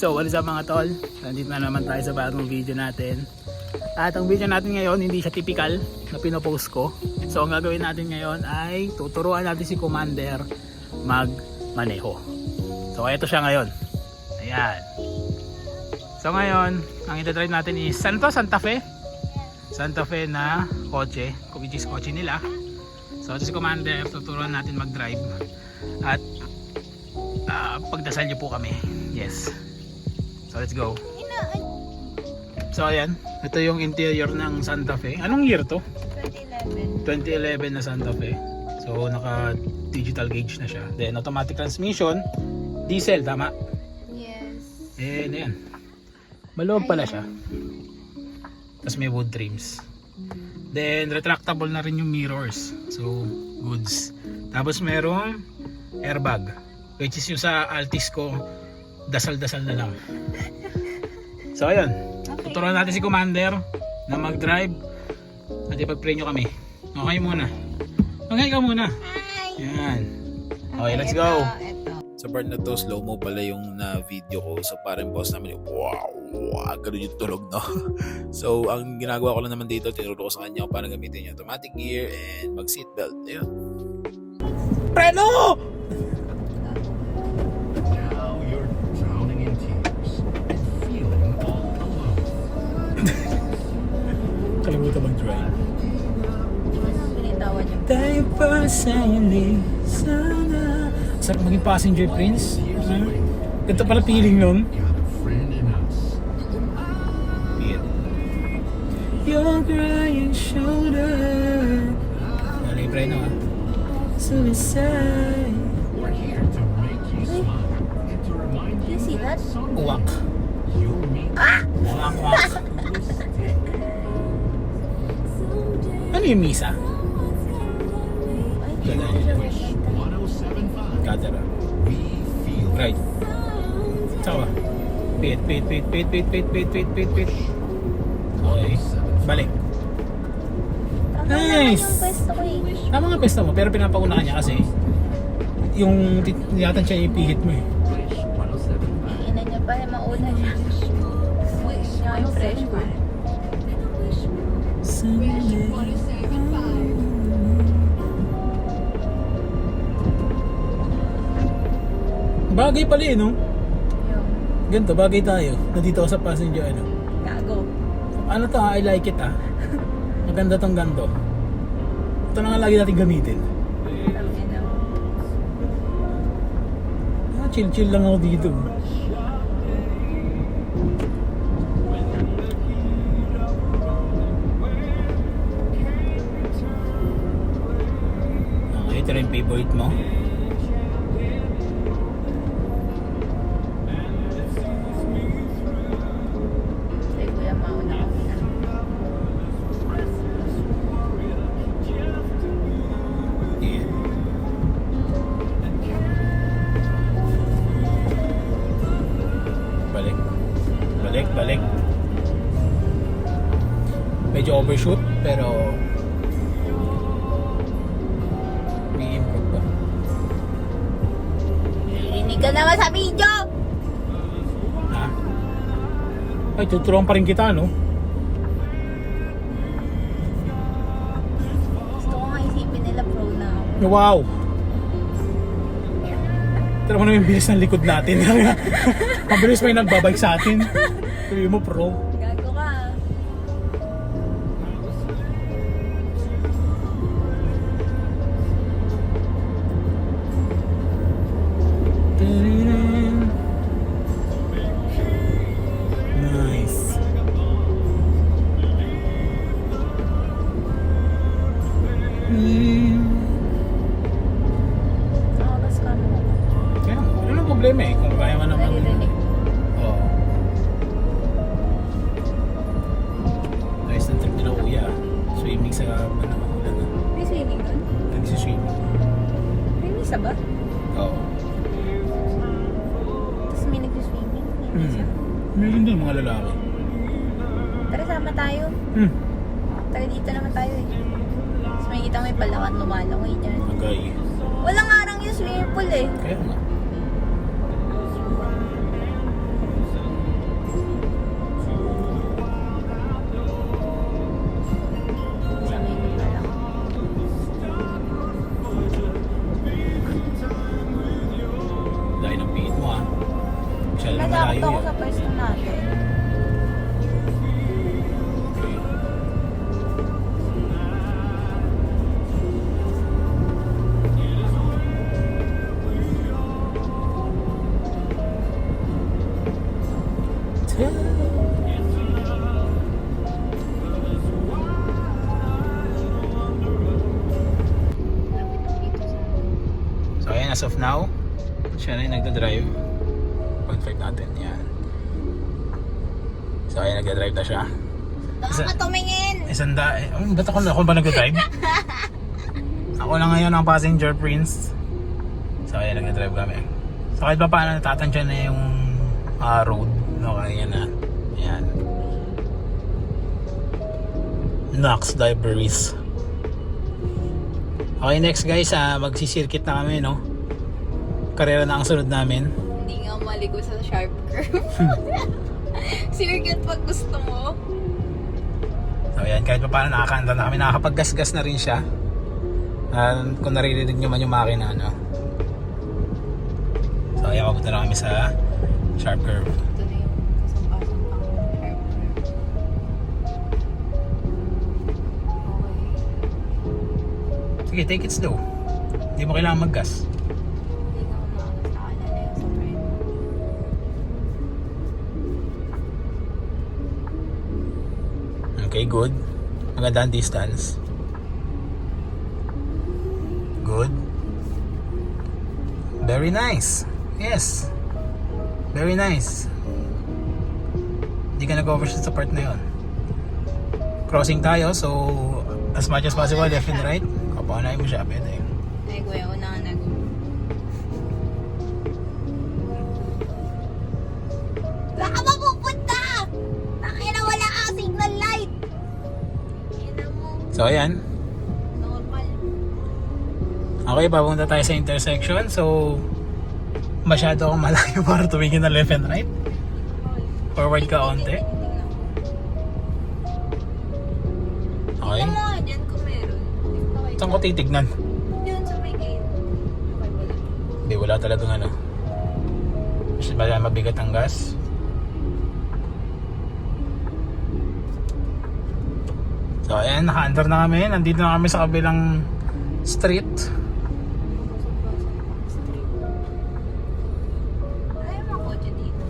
So what is up mga tol? Nandito na naman tayo sa bagong video natin. At ang video natin ngayon hindi siya typical na pinopost ko. So ang gagawin natin ngayon ay tuturuan natin si Commander magmaneho. So ito siya ngayon. Ayan. So ngayon, ang ita-try natin is Santa Fe? Santa Fe na kotse, which is kotse nila. So ito si Commander, tuturuan natin mag-drive. At pagdasal niyo po kami. Yes. So let's go. So ayan, ito yung interior ng Santa Fe. Anong year to? 2011 na Santa Fe. So naka digital gauge na siya. Then automatic transmission, diesel, tama? Yes. Eh, ayan. Maloob pala siya. Tapos may wood trims. Then retractable na rin yung mirrors. So goods. Tapos merong airbag, which is yung sa Altis ko, dasal-dasal na lang. So ayun, tuturuan natin si Commander na mag-drive at ipag-pray nyo kami. Okay muna. Okay ka muna. Yan. Okay, let's go. Sa part na to, slow-mo pala yung na-video ko. So parang boss namin, wow, ganun yung tulog, no? So ang ginagawa ko lang naman dito, tinuro ko sa kanya kung paano gamitin yung automatic gear and mag-seatbelt. Ayun. Preno! Now you're drowning in tears and feeling all alone. Kalimutan mag-drive. Anong binitawan niyo? Tayo pa sa iling sana. Sarap maging passenger, Prince. Ganito pala feeling nun. Got a friend in us. Your crying shoulder. Dali, preno ha. Suicide. We're here to make you smile and to remind Do you you see that? Uwak. you'll meet Uwak, uwak. Ano yung misa? Wish 1075. Catera. We feel Right. Sawa. Pit. Okay. Balik. Tama Nice! naman yung pwesto ko eh. Tama nga pesta mo, pero pinapaunahan niya kasi yung tiyatan siya ipihit mo eh. Wish 1075. Ina niya pa, mauna niya. Niya yung fresh ko. Bagay pala eh, no? Yung Ganito, bagay tayo. Nandito ako sa passenger, ano? gago. Ano to ha? I like it ha. Maganda tong ganito. Ito na nga lagi natin gamitin. Tangina. Chill lang ako dito. Okay, ito rin yung favorite mo. Say kuya, mauna ka muna. Yeah. Balik. Medyo overshoot pero may improve pa. Narinig ka naman sa video! Ha? Ay, tuturuan pa rin kita, no? Gusto ko nga isipin nila pro na ako. Wow! Tira mo naman yung bilis ng likod natin. Mabilis may nagbabike sa atin. Sabi mo, pro. Gago ka. Nice. Nakagas ka mo. Kaya, ano problema eh? Kung kaya mo naman. Naririnig. Oo. Guys, ng trip nila kuya. Swimming sa ulan na. May swimming doon? Nagsiswimming. May misa ba? Oo. Tapos may nag-swimming? May misa? Meron din mga lalaki. Tara, sama tayo. Taga dito naman tayo eh. Tapos may kita may palawan lumalangoy dyan. Magay. Walang arang yung swimming pool eh. Kaya nga. Medyo Nasakot malayo ako yun. sa pwesto natin. So ayan, as of now, siya na yung nagdadrive. 0.5 natin, yan. So ayan, nagdadrive na siya. Nakakatumingin! Ba't ako ba nagdadrive? Ako lang ngayon ang passenger prince. So ayan, nagdadrive kami. So kahit pa paano natatansya na yung road. No, kaya na. Ayan. Knox Libraries. Okay, next guys, magsisirkit na kami, no? Karera na ang sunod namin. Hindi nga maligo sa sharp curve. Circuit pag gusto mo. So ayan, kahit pa paano nakakaandar na kami. Nakakapaggasgas na rin siya. Kung naririnig nyo man yung makina, no? So ayan, papunta na kami sa sharp curve. Ito na yung kasang-pasang pang sharp curve. Okay. Sige, take it slow. Hindi mo kailangan maggas. Hindi ka umaano sa kanan na yung sa front. Okay, good. Maganda ang distance. Good. Very nice. Yes. Very nice. Hindi ka nag-overshoot sa part na yun. Crossing tayo, so as much as possible, left and right. Kapanayin mo siya, pwede. Ay, kuya, unahan na. Saan ka mapupunta? Nakina wala kang signal light. Ina mo. So, ayan. Normal. Okay, papunta tayo sa intersection. So, masyado akong malayo para tumingin na left and right. Forward ka onte. Okay. Tingnan mo nga dyan kung meron. Saan ko titignan? Yun sa may gate. Okay, wala. Hindi, wala talagang ano. Kasi ba mabigat ang gas? So ayan, naka-under na kami. Nandito na kami sa kabilang street. Ayaw mga kotse dito.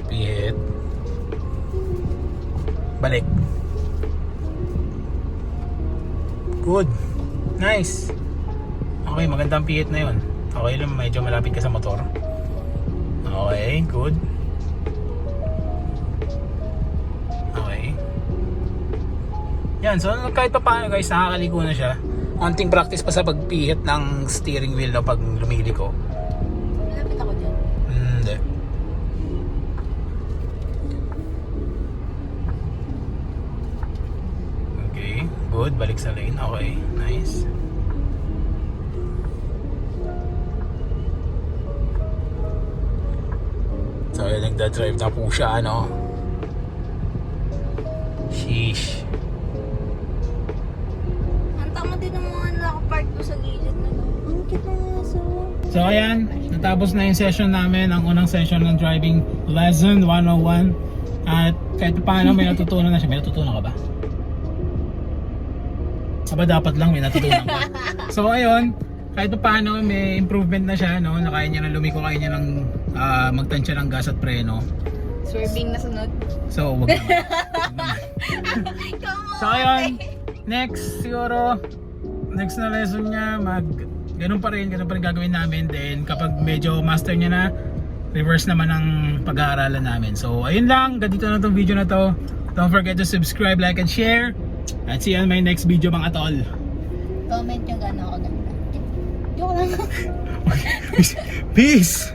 Pihit. Balik. Good. Nice. Okay, magandang pihit na yun. Okay lang, medyo malapit ka sa motor. Okay, good. Okay. Yan, so kahit pa paano guys, nakakaliko na siya. Konting practice pa sa pagpihit ng steering wheel no, pag lumiliko. Malapit ako dyan. Hindi. Okay, good. Balik sa lane. Okay, nice. So, yun, nagda-drive na po siya, ano? Sheesh. Ang tama din ng mga nakapark ko sa gilid na lang. Ang cute na aso. So, ayan. Natapos na yung session namin. Ang unang session ng driving lesson 101. At kahit paano may natutunan na siya. May natutunan ka ba? Aba, dapat lang may natutunan ka. So, ayun. Kahit paano may improvement na siya. No? Kaya niya na lumiko. Kaya niya ng magtansya ng gas at preno. Swerving na sunod. So, wag naman. So, ayun. Next, siguro, next na lesson niya, ganun pa rin gagawin namin. Then, kapag medyo master niya na, reverse naman ang pag-aaralan namin. So, ayun lang. Ganito na itong video na to. Don't forget to subscribe, like, and share. And see you on my next video, mga tol. Comment nyo gano'n ako ganda. Joke lang. Peace!